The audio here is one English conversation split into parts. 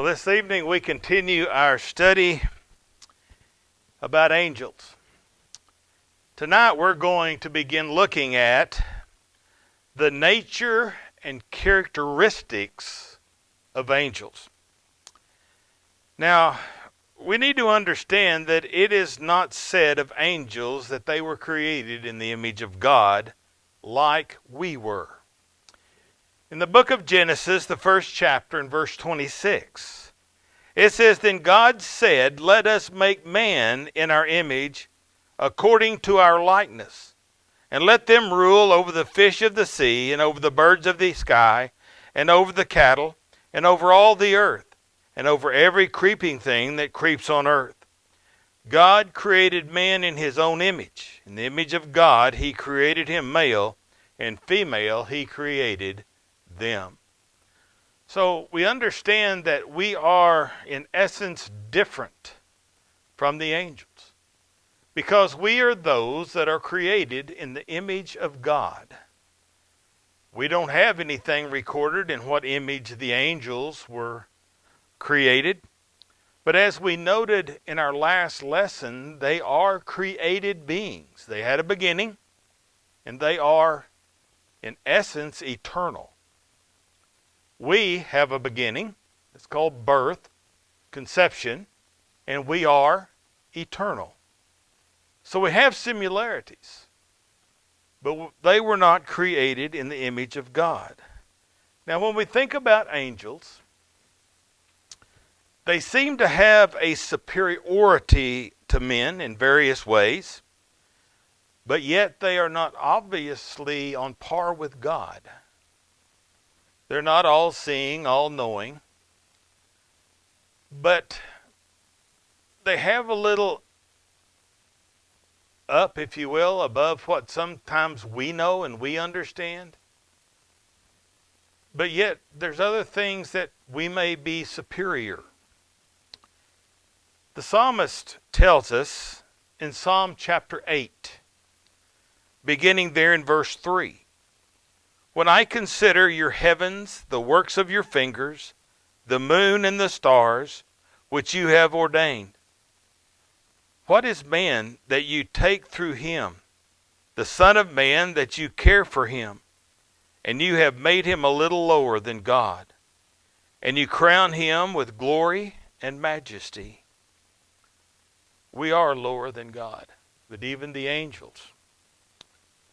Well, this evening we continue our study about angels. Tonight we're going to begin looking at the nature and characteristics of angels. Now, we need to understand that it is not said of angels that they were created in the image of God like we were. In the book of Genesis, the first chapter, in verse 26, it says, "Then God said, let us make man in our image, according to our likeness, and let them rule over the fish of the sea, and over the birds of the sky, and over the cattle, and over all the earth, and over every creeping thing that creeps on earth." God created man in his own image. In the image of God, he created him male, and female he created them. So we understand that we are in essence different from the angels because we are those that are created in the image of God. We don't have anything recorded in what image the angels were created, but as we noted in our last lesson, they are created beings. They had a beginning, and they are in essence eternal. We have a beginning. It's called birth, conception, and we are eternal. So we have similarities, but they were not created in the image of God. Now, when we think about angels, they seem to have a superiority to men in various ways, but yet they are not obviously on par with God. They're not all-seeing, all-knowing, but they have a little up, if you will, above what sometimes we know and we understand. But yet, there's other things that we may be superior. The psalmist tells us in Psalm chapter 8, beginning there in verse 3, "When I consider your heavens, the works of your fingers, the moon and the stars, which you have ordained. What is man that you take through him, the son of man that you care for him? And you have made him a little lower than God, and you crown him with glory and majesty." We are lower than God, but even the angels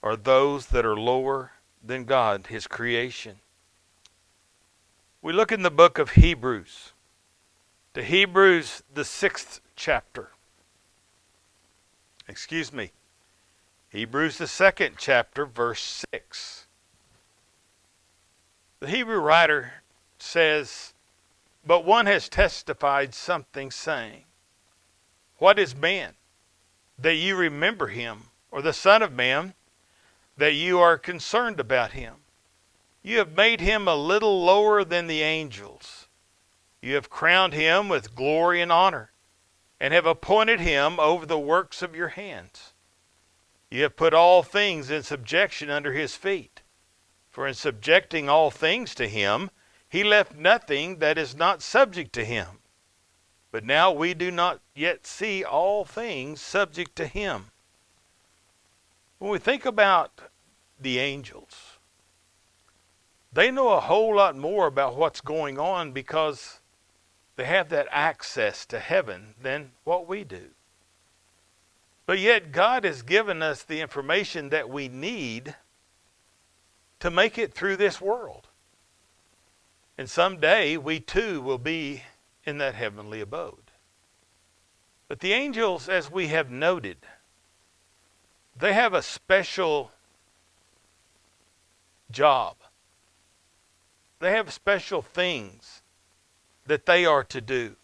are those that are lower than God, his creation. We look in the book of Hebrews, to Hebrews, the 6th chapter. Hebrews, the 2nd chapter, verse 6. The Hebrew writer says, "But one has testified something, saying, what is man, that you remember him, or the son of man, that you are concerned about him? You have made him a little lower than the angels. You have crowned him with glory and honor, and have appointed him over the works of your hands. You have put all things in subjection under his feet. For in subjecting all things to him, he left nothing that is not subject to him. But now we do not yet see all things subject to him." When we think about the angels, they know a whole lot more about what's going on because they have that access to heaven than what we do. But yet God has given us the information that we need to make it through this world. And someday we too will be in that heavenly abode. But the angels, as we have noted, they have a special job. They have special things that they are to do.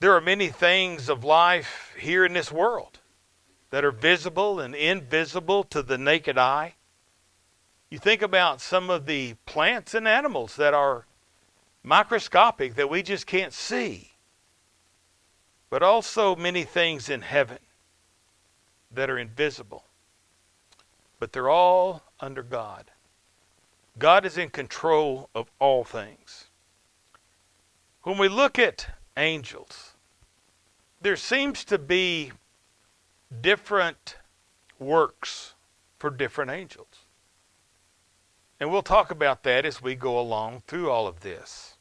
There are many things of life here in this world that are visible and invisible to the naked eye. You think about some of the plants and animals that are microscopic that we just can't see, but also many things in heaven that are invisible, but they're all under God. God is in control of all things. When we look at angels, there seems to be different works for different angels. And we'll talk about that as we go along through all of this.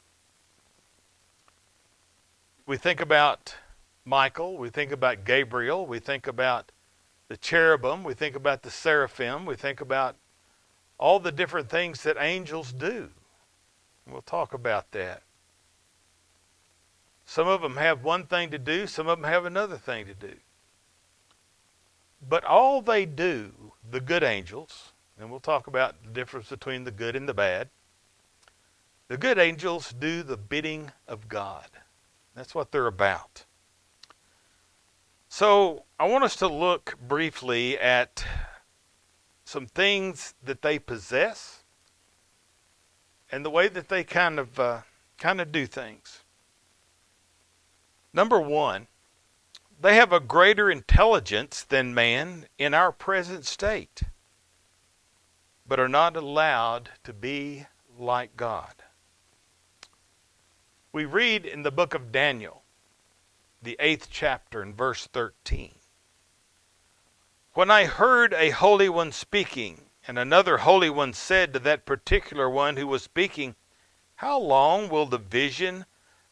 We think about Michael, we think about Gabriel, we think about the cherubim, we think about the seraphim, we think about all the different things that angels do. We'll talk about that. Some of them have one thing to do, some of them have another thing to do. But all they do, the good angels, and we'll talk about the difference between the good and the bad, the good angels do the bidding of God. That's what they're about. So I want us to look briefly at some things that they possess and the way that they kind of do things. Number one, they have a greater intelligence than man in our present state, but are not allowed to be like God. We read in the book of Daniel, the 8th chapter and verse 13. When I heard a holy one speaking, and another holy one said to that particular one who was speaking, how long will the vision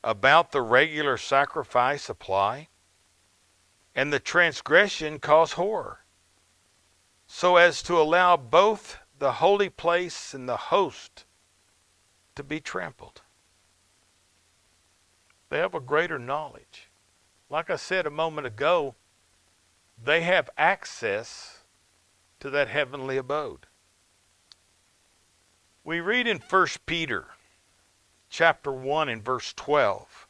about the regular sacrifice apply, and the transgression cause horror, so as to allow both the holy place and the host to be trampled? They have a greater knowledge. Like I said a moment ago, they have access to that heavenly abode. We read in 1 Peter chapter 1 and verse 12.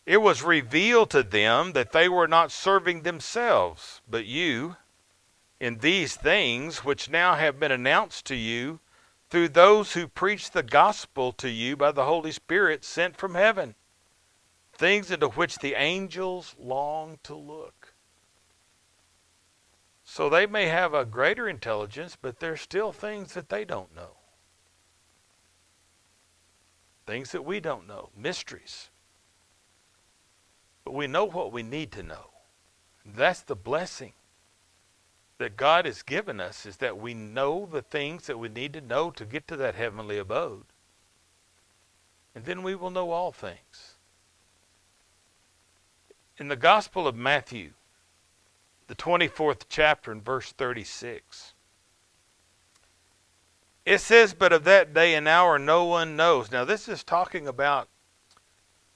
It was revealed to them that they were not serving themselves, but you, in these things which now have been announced to you through those who preach the gospel to you by the Holy Spirit sent from heaven, things into which the angels long to look. So they may have a greater intelligence, but there's still things that they don't know. Things that we don't know, mysteries. But we know what we need to know. That's the blessing that God has given us, is that we know the things that we need to know to get to that heavenly abode. And then we will know all things. In the Gospel of Matthew, the 24th chapter and verse 36, it says, but of that day and hour no one knows. Now this is talking about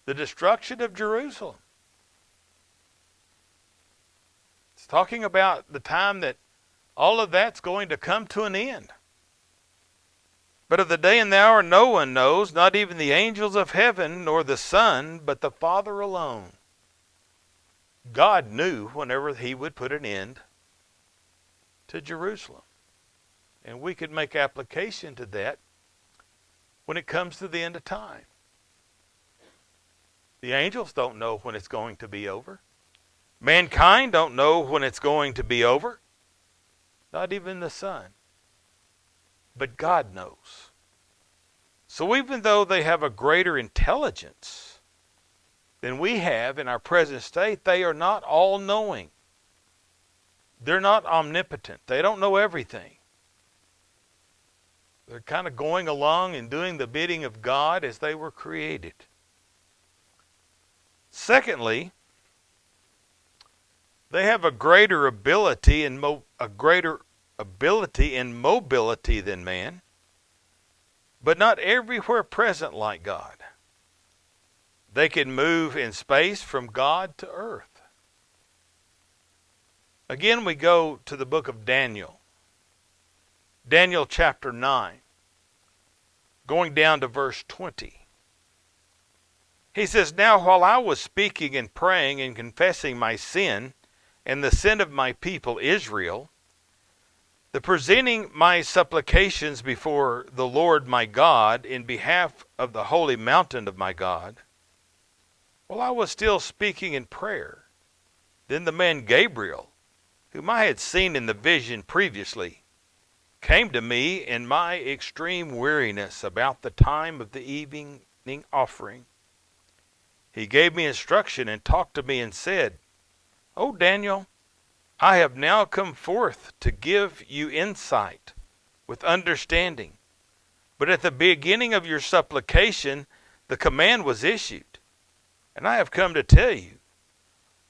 the destruction of Jerusalem. It's talking about the time that all of that's going to come to an end. But of the day and the hour no one knows, not even the angels of heaven, nor the Son, but the Father alone. God knew whenever he would put an end to Jerusalem. And we could make application to that when it comes to the end of time. The angels don't know when it's going to be over. Mankind don't know when it's going to be over. Not even the Son. But God knows. So even though they have a greater intelligence than we have in our present state, they are not all-knowing. They're not omnipotent. They don't know everything. They're kind of going along and doing the bidding of God as they were created. Secondly, they have a greater ability and mobility than man, but not everywhere present like God. They can move in space from God to earth. Again, we go to the book of Daniel. Daniel chapter 9, going down to verse 20. He says, now while I was speaking and praying and confessing my sin and the sin of my people Israel, the presenting my supplications before the Lord my God in behalf of the holy mountain of my God, while I was still speaking in prayer, then the man Gabriel, whom I had seen in the vision previously, came to me in my extreme weariness about the time of the evening offering, He gave me instruction and talked to me and said, "O Daniel, I have now come forth to give you insight with understanding. But at the beginning of your supplication, the command was issued, and I have come to tell you,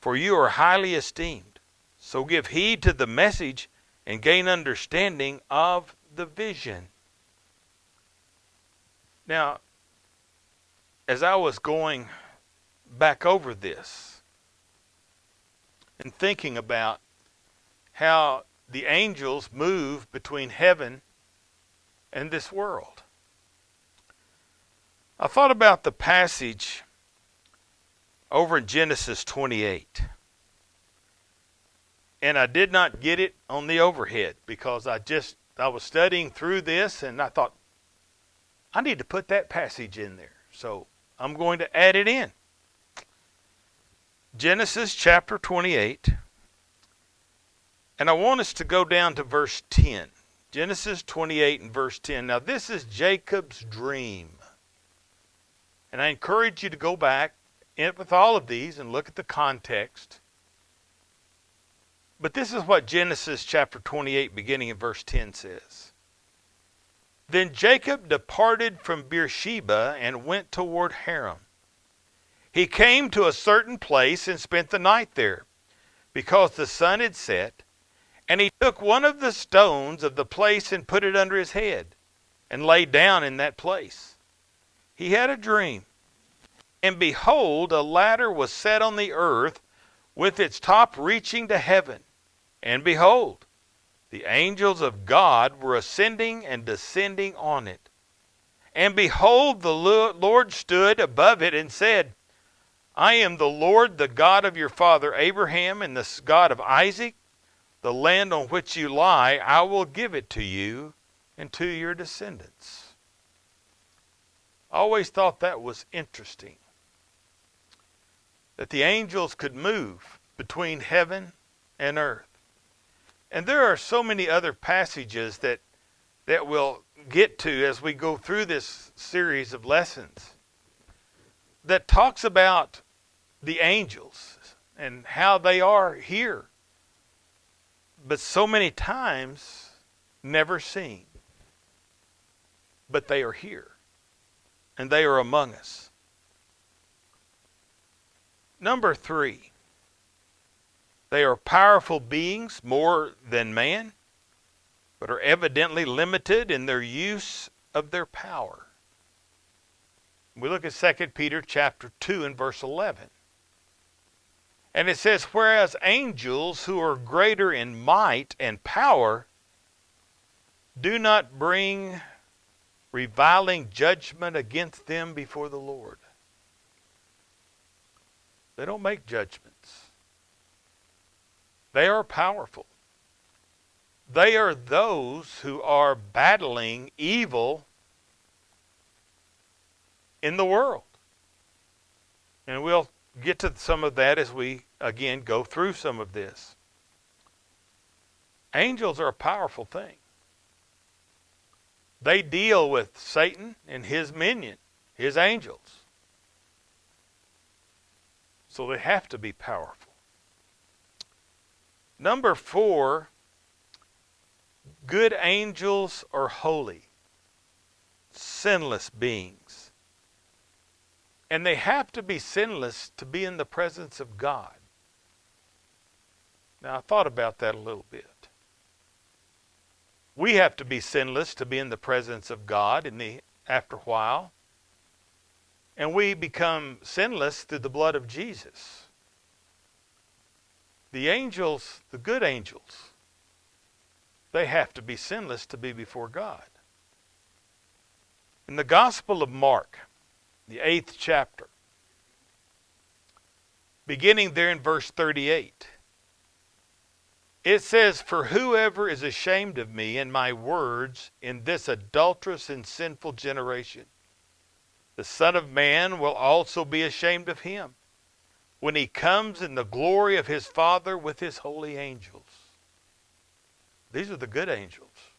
for you are highly esteemed. So give heed to the message and gain understanding of the vision." Now, as I was going back over this and thinking about how the angels move between heaven and this world, I thought about the passage over in Genesis 28. And I did not get it on the overhead because I was studying through this and I thought, I need to put that passage in there. So I'm going to add it in. Genesis chapter 28. And I want us to go down to verse 10. Genesis 28 and verse 10. Now this is Jacob's dream. And I encourage you to go back with all of these and look at the context. But this is what Genesis chapter 28 beginning in verse 10 says. Then Jacob departed from Beersheba and went toward Haran. He came to a certain place and spent the night there, because the sun had set. And he took one of the stones of the place and put it under his head, and lay down in that place. He had a dream, and behold, a ladder was set on the earth, with its top reaching to heaven. And behold, the angels of God were ascending and descending on it. And behold, the Lord stood above it and said, "I am the Lord, the God of your father Abraham, and the God of Isaac. The land on which you lie, I will give it to you and to your descendants." I always thought that was interesting, that the angels could move between heaven and earth. And there are so many other passages that we'll get to as we go through this series of lessons that talks about the angels and how they are here, but so many times never seen. But they are here, and they are among us. Number 3, they are powerful beings more than man, but are evidently limited in their use of their power. We look at 2 Peter chapter 2 and verse 11. And it says, "Whereas angels who are greater in might and power do not bring reviling judgment against them before the Lord." They don't make judgments. They are powerful. They are those who are battling evil in the world. And we'll get to some of that as we, again, go through some of this. Angels are a powerful thing. They deal with Satan and his minion, his angels. So they have to be powerful. Number 4, good angels are holy, sinless beings. And they have to be sinless to be in the presence of God. Now, I thought about that a little bit. We have to be sinless to be in the presence of God after a while. And we become sinless through the blood of Jesus. The angels, the good angels, they have to be sinless to be before God. In the Gospel of Mark, the 8th chapter, beginning there in verse 38, it says, "For whoever is ashamed of me and my words in this adulterous and sinful generation, the Son of Man will also be ashamed of him when he comes in the glory of his Father with his holy angels." These are the good angels.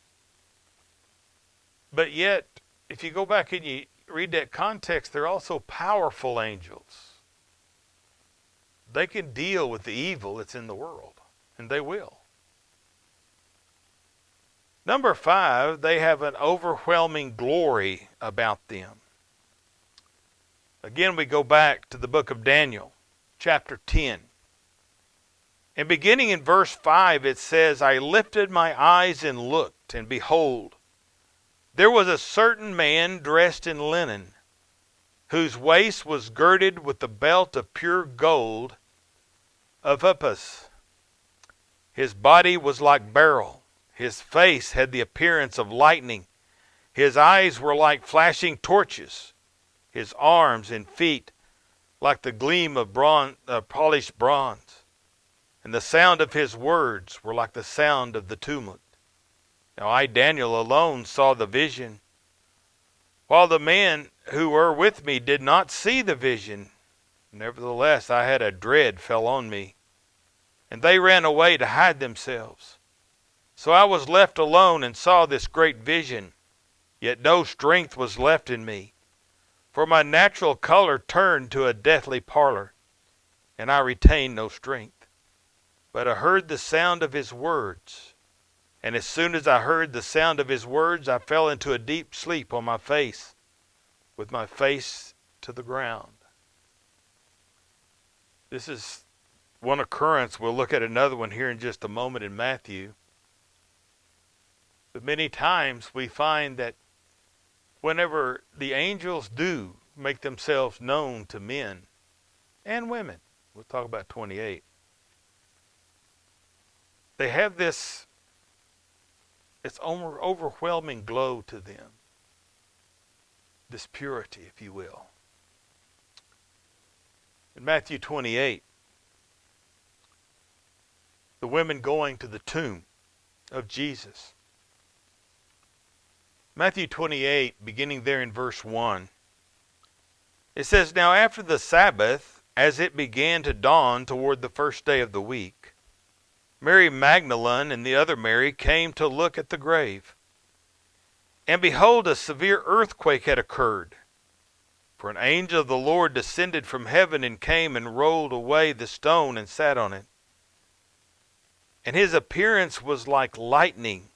But yet, if you go back and you read that context, they're also powerful angels. they can deal with the evil that's in the world, and they will. Number 5, they have an overwhelming glory about them. Again, we go back to the book of Daniel, chapter 10. And beginning in verse 5, it says, I lifted my eyes and looked, and behold, there was a certain man dressed in linen, whose waist was girded with the belt of pure gold of Upas. His body was like beryl. His face had the appearance of lightning. His eyes were like flashing torches. His arms and feet like the gleam of polished bronze. And the sound of his words were like the sound of the tumult. Now I, Daniel, alone saw the vision, while the men who were with me did not see the vision. Nevertheless, I had a dread fell on me, and they ran away to hide themselves. So I was left alone and saw this great vision, yet no strength was left in me. For my natural color turned to a deathly pallor, and I retained no strength. But I heard the sound of his words, and as soon as I heard the sound of his words, I fell into a deep sleep on my face, with my face to the ground. This is one occurrence. We'll look at another one here in just a moment in Matthew. But many times we find that whenever the angels do make themselves known to men and women, we'll talk about 28, they have this overwhelming glow to them, this purity, if you will. In Matthew 28, the women going to the tomb of Jesus. Matthew 28, beginning there in verse 1, it says, Now after the Sabbath, as it began to dawn toward the first day of the week, Mary Magdalene and the other Mary came to look at the grave. And behold, a severe earthquake had occurred. For an angel of the Lord descended from heaven and came and rolled away the stone and sat on it. And his appearance was like lightning,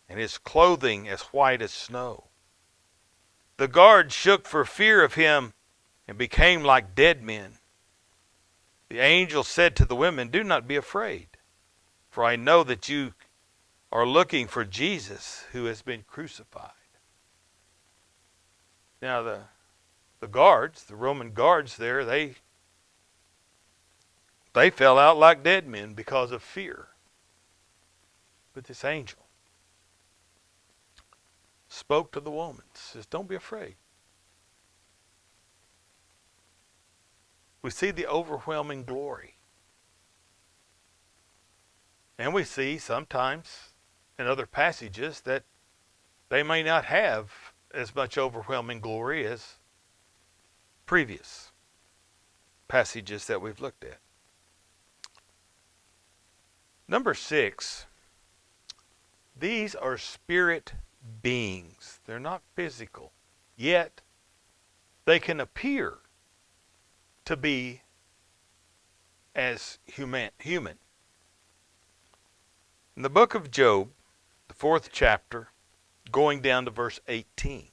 and his clothing as white as snow. The guards shook for fear of him and became like dead men. The angel said to the women, Do not be afraid, for I know that you are looking for Jesus who has been crucified. Now the guards, the Roman guards there, they fell out like dead men because of fear. But this angel spoke to the woman, says, Don't be afraid. We see the overwhelming glory. And we see sometimes in other passages that they may not have as much overwhelming glory as previous passages that we've looked at. Number 6, these are spirit beings. They're not physical, yet they can appear to be as human. In the book of Job, the 4th chapter, going down to verse 18,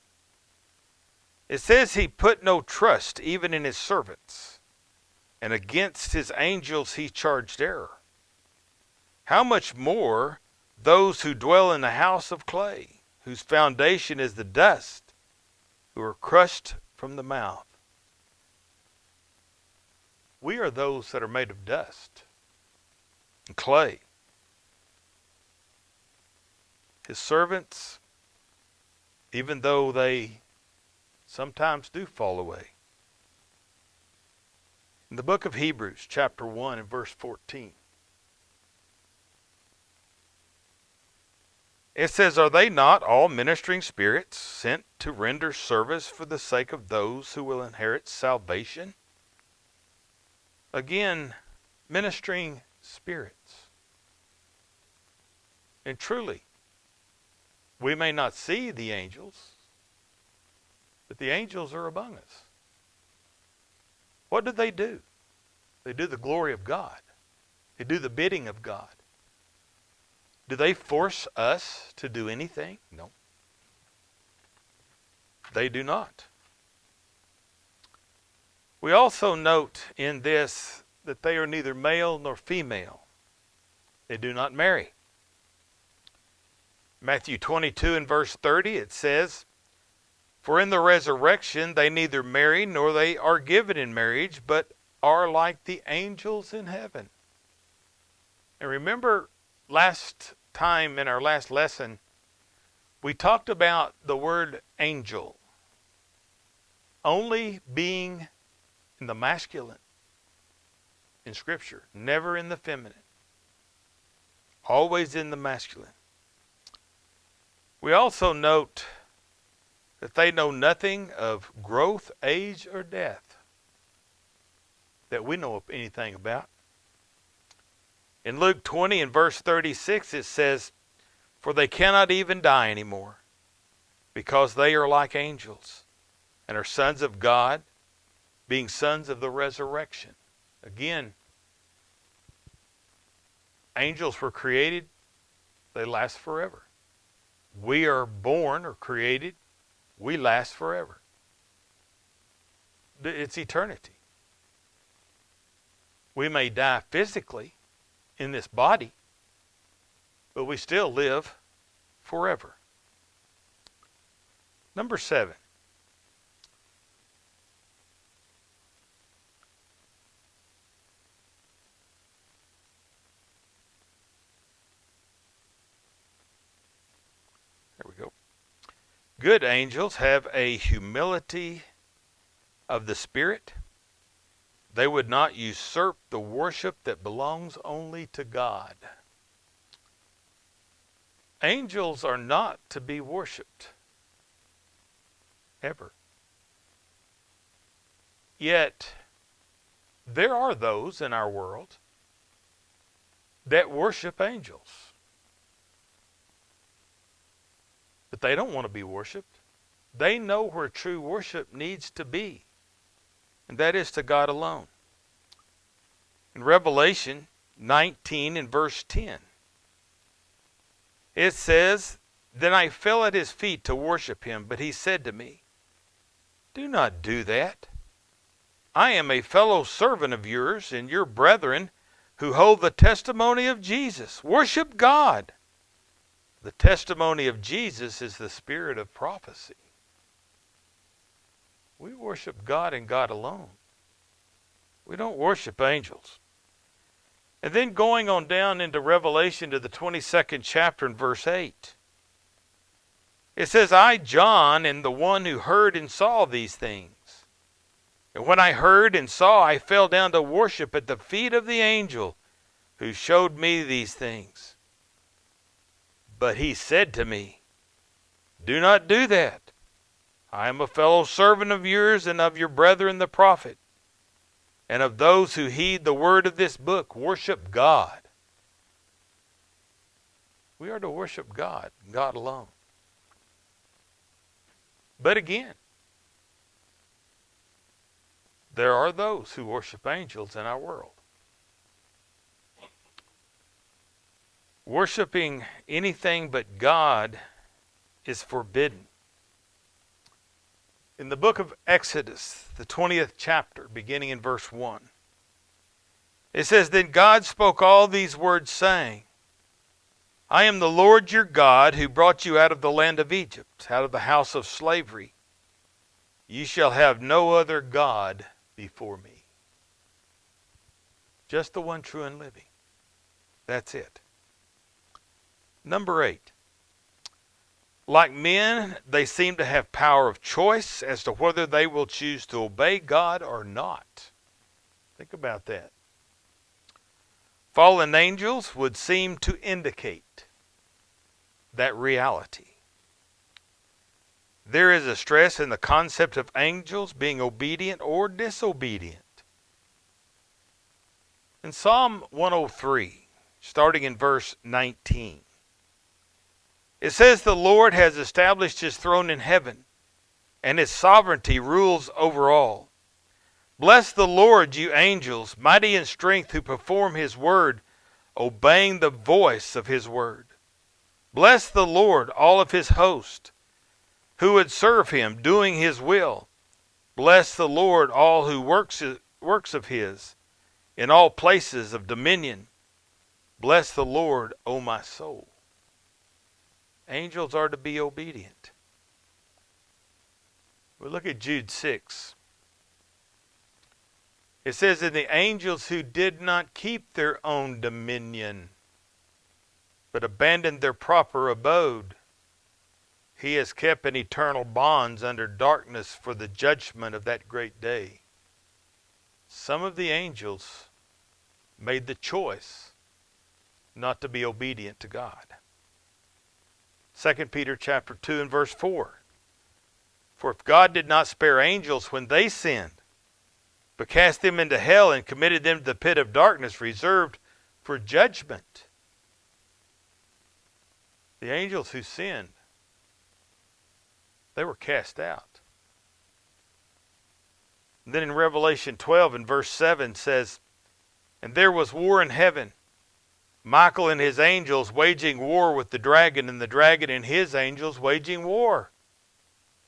it says, He put no trust even in his servants, and against his angels he charged error. How much more those who dwell in the house of clay, whose foundation is the dust, who are crushed from the mouth. We are those that are made of dust and clay. His servants, even though they sometimes do fall away. In the book of Hebrews, chapter 1 and verse 14, it says, Are they not all ministering spirits sent to render service for the sake of those who will inherit salvation? Again, ministering spirits. And truly, we may not see the angels, but the angels are among us. What do? They They do the glory of God. They do the bidding of God. Do they force us to do anything? No. They do not. We also note in this that they are neither male nor female. They do not marry. Matthew 22 and verse 30, it says, "For in the resurrection they neither marry nor they are given in marriage, but are like the angels in heaven." And remember last time in our last lesson, we talked about the word angel only being in the masculine in Scripture, never in the feminine. Always in the masculine. We also note that they know nothing of growth, age, or death that we know of anything about. In Luke 20 and verse 36 it says, "For they cannot even die anymore, because they are like angels, and are sons of God, being sons of the resurrection." Again, angels were created, they last forever. We are born or created, we last forever. It's eternity. We may die physically in this body, but we still live forever. Number 7. There we go. Good angels have a humility of the Spirit. They would not usurp the worship that belongs only to God. Angels are not to be worshiped, ever. Yet, there are those in our world that worship angels. But they don't want to be worshiped. They know where true worship needs to be, and that is to God alone. In Revelation 19 and verse 10, it says, "Then I fell at his feet to worship him, but he said to me, 'Do not do that. I am a fellow servant of yours and your brethren who hold the testimony of Jesus. Worship God.'" The testimony of Jesus is the spirit of prophecy. We worship God and God alone. We don't worship angels. And then going on down into Revelation to the 22nd chapter and verse 8. It says, "I, John, am the one who heard and saw these things. And when I heard and saw, I fell down to worship at the feet of the angel who showed me these things. But he said to me, 'Do not do that. I am a fellow servant of yours and of your brethren the prophet, and of those who heed the word of this book. Worship God.'" We are to worship God, God alone. But again, there are those who worship angels in our world. Worshipping anything but God is forbidden. In the book of Exodus, the 20th chapter, beginning in verse 1, it says, "Then God spoke all these words, saying, I am the Lord your God, who brought you out of the land of Egypt, out of the house of slavery. You shall have no other God before me." Just the one true and living. That's it. Number 8. Like men, they seem to have power of choice as to whether they will choose to obey God or not. Think about that. Fallen angels would seem to indicate that reality. There is a stress in the concept of angels being obedient or disobedient. In Psalm 103, starting in verse 19, it says, "The Lord has established his throne in heaven, and his sovereignty rules over all. Bless the Lord, you angels, mighty in strength, who perform his word, obeying the voice of his word. Bless the Lord, all of his host, who would serve him, doing his will. Bless the Lord, all who works of his, in all places of dominion. Bless the Lord, O my soul. Angels are to be obedient. We look at Jude 6. It says, "And the angels who did not keep their own dominion, but abandoned their proper abode, he has kept in eternal bonds under darkness for the judgment of that great day." Some of the angels made the choice not to be obedient to God. 2 Peter chapter 2 and verse 4. "For if God did not spare angels when they sinned, but cast them into hell and committed them to the pit of darkness reserved for judgment." The angels who sinned, they were cast out. And then in Revelation 12 and verse 7 says, "And there was war in heaven, Michael and his angels waging war with the dragon, and the dragon and his angels waging war."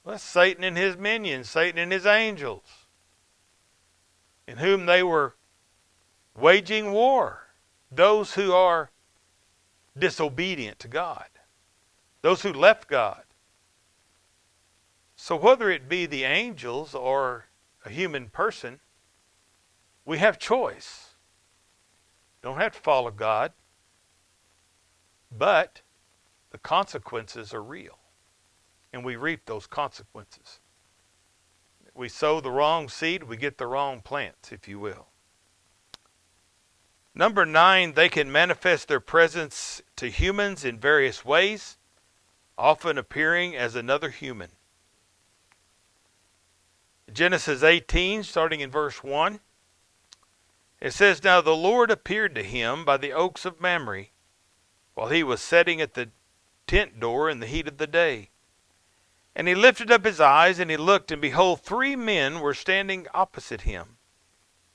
Well, that's Satan and his minions, Satan and his angels, in whom they were waging war. Those who are disobedient to God, those who left God. So whether it be the angels or a human person, we have choice. Don't have to follow God, but the consequences are real, and we reap those consequences. We sow the wrong seed, we get the wrong plants, if you will. Number 9, they can manifest their presence to humans in various ways, often appearing as another human. Genesis 18, starting in verse 1, it says, "Now the Lord appeared to him by the oaks of Mamre, while he was sitting at the tent door in the heat of the day. And he lifted up his eyes, and he looked, and behold, 3 men were standing opposite him.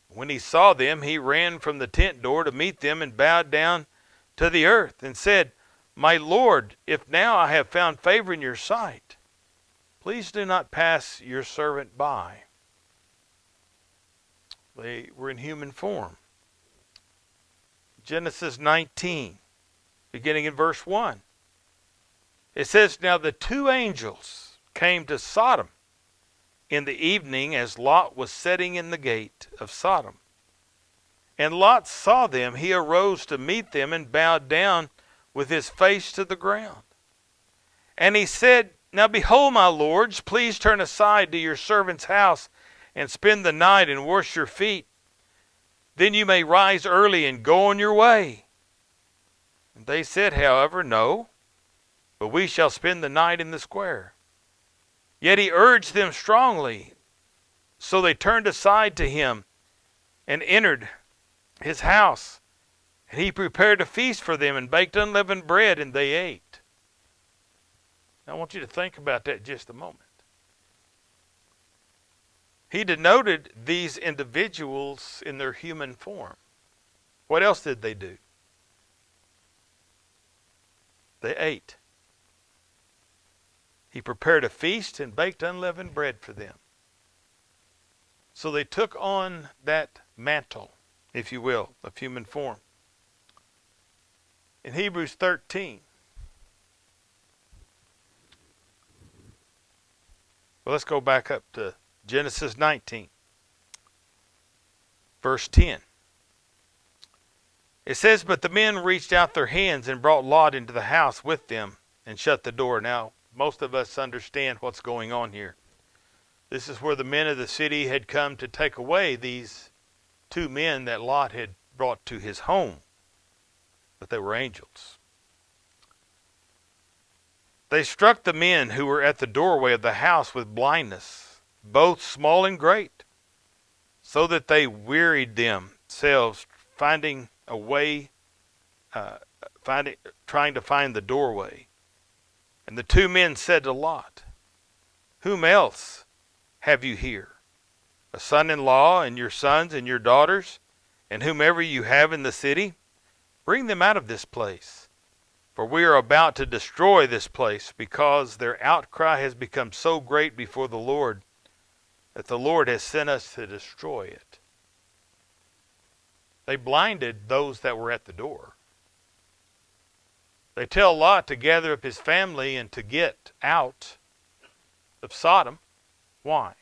When he saw them, he ran from the tent door to meet them, and bowed down to the earth, and said, 'My Lord, if now I have found favor in your sight, please do not pass your servant by.'" They were in human form. Genesis 19, beginning in verse 1. It says, "Now the 2 angels came to Sodom in the evening as Lot was sitting in the gate of Sodom. And Lot saw them. He arose to meet them and bowed down with his face to the ground. And he said, 'Now behold, my lords, please turn aside to your servant's house and spend the night and wash your feet. Then you may rise early and go on your way.' And they said, however, 'No, but we shall spend the night in the square.' Yet he urged them strongly. So they turned aside to him and entered his house. And he prepared a feast for them and baked unleavened bread, and they ate." Now, I want you to think about that just a moment. He denoted these individuals in their human form. What else did they do? They ate. He prepared a feast and baked unleavened bread for them. So they took on that mantle, if you will, of human form. In Hebrews 13, well, let's go back up to Genesis 19, verse 10. It says, "But the men reached out their hands and brought Lot into the house with them and shut the door." Now, most of us understand what's going on here. This is where the men of the city had come to take away these 2 men that Lot had brought to his home. But they were angels. "They struck the men who were at the doorway of the house with blindness, both small and great, so that they wearied themselves finding a way, trying to find the doorway. And the 2 men said to Lot, 'Whom else have you here a son-in-law, and your sons and your daughters, and whomever you have in the city, bring them out of this place. For we are about to destroy this place, because their outcry has become so great before the Lord, that the Lord has sent us to destroy it. They blinded those that were at the door. They tell Lot to gather up his family and to get out of Sodom. Why?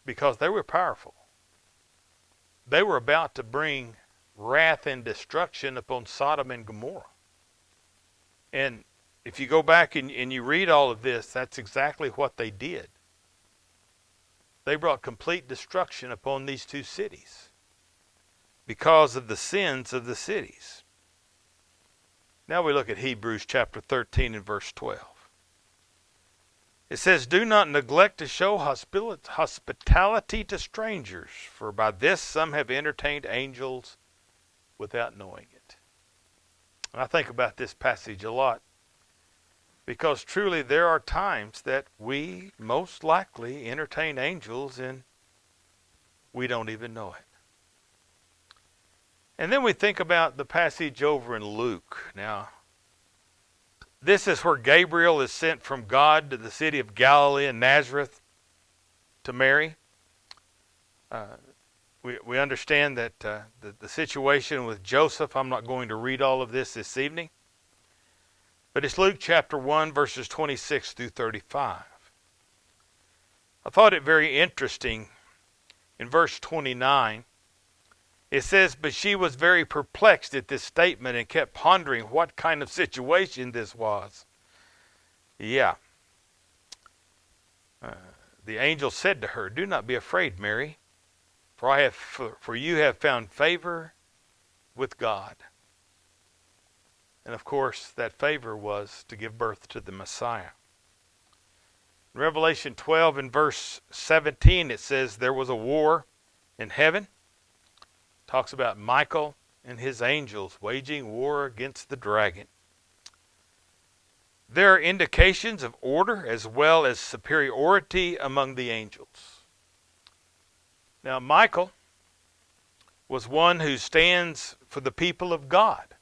Because they were powerful. They were about to bring wrath and destruction upon Sodom and Gomorrah. And if you go back and you read all of this, that's exactly what they did. They brought complete destruction upon these two cities because of the sins of the cities. Now we look at Hebrews chapter 13 and verse 12. It says, "Do not neglect to show hospitality to strangers, for by this some have entertained angels without knowing it." And I think about this passage a lot, because truly there are times that we most likely entertain angels and we don't even know it. And then we think about the passage over in Luke. Now, this is where Gabriel is sent from God to the city of Galilee and Nazareth to Mary. We understand that the situation with Joseph, I'm not going to read all of this evening. But it's Luke chapter 1, verses 26 through 35. I thought it very interesting in verse 29. It says, "But she was very perplexed at this statement and kept pondering what kind of situation this was." Yeah. The angel said to her, "Do not be afraid, Mary, for you have found favor with God." And of course, that favor was to give birth to the Messiah. In Revelation 12 and verse 17, it says there was a war in heaven. Talks about Michael and his angels waging war against the dragon. There are indications of order as well as superiority among the angels. Now, Michael was one who stands for the people of God.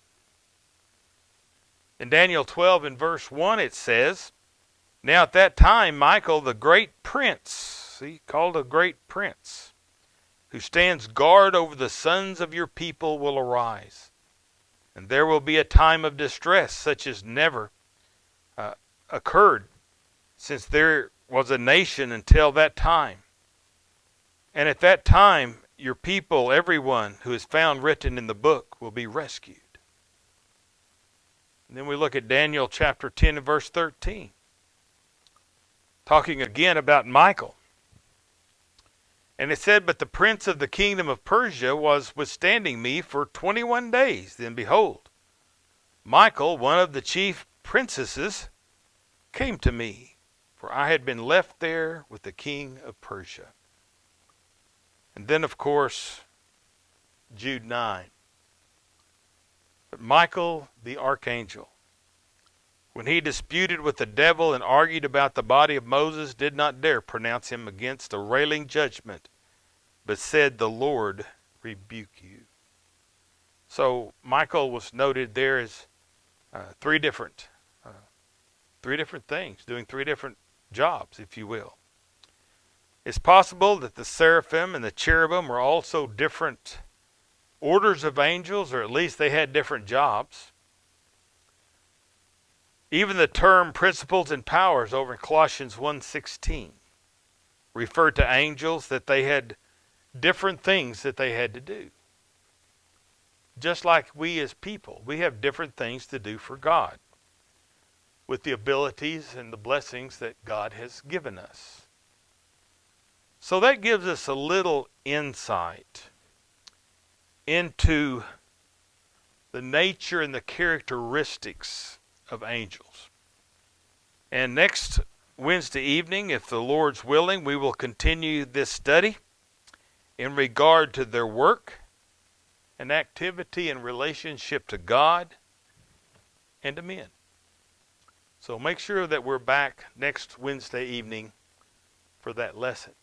In Daniel 12 and verse 1 it says, "Now at that time Michael the great prince," called a great prince, "who stands guard over the sons of your people will arise. And there will be a time of distress such as never occurred since there was a nation until that time. And at that time your people, everyone who is found written in the book, will be rescued." And then we look at Daniel chapter 10 and verse 13. Talking again about Michael. And it said, "But the prince of the kingdom of Persia was withstanding me for 21 days. Then behold, Michael, one of the chief princesses, came to me, for I had been left there with the king of Persia." And then, of course, Jude 9. "But Michael the archangel, when he disputed with the devil and argued about the body of Moses, did not dare pronounce him against a railing judgment, but said, 'The Lord rebuke you.'" So Michael was noted there as three different things, doing three different jobs, if you will. It's possible that the seraphim and the cherubim were also different orders of angels, or at least they had different jobs. Even the term principles and powers over in Colossians 1:16 referred to angels, that they had different things that they had to do. Just like we as people, we have different things to do for God with the abilities and the blessings that God has given us. So that gives us a little insight into the nature and the characteristics of angels. And next Wednesday evening, if the Lord's willing, we will continue this study in regard to their work and activity in relationship to God and to men. So make sure that we're back next Wednesday evening for that lesson.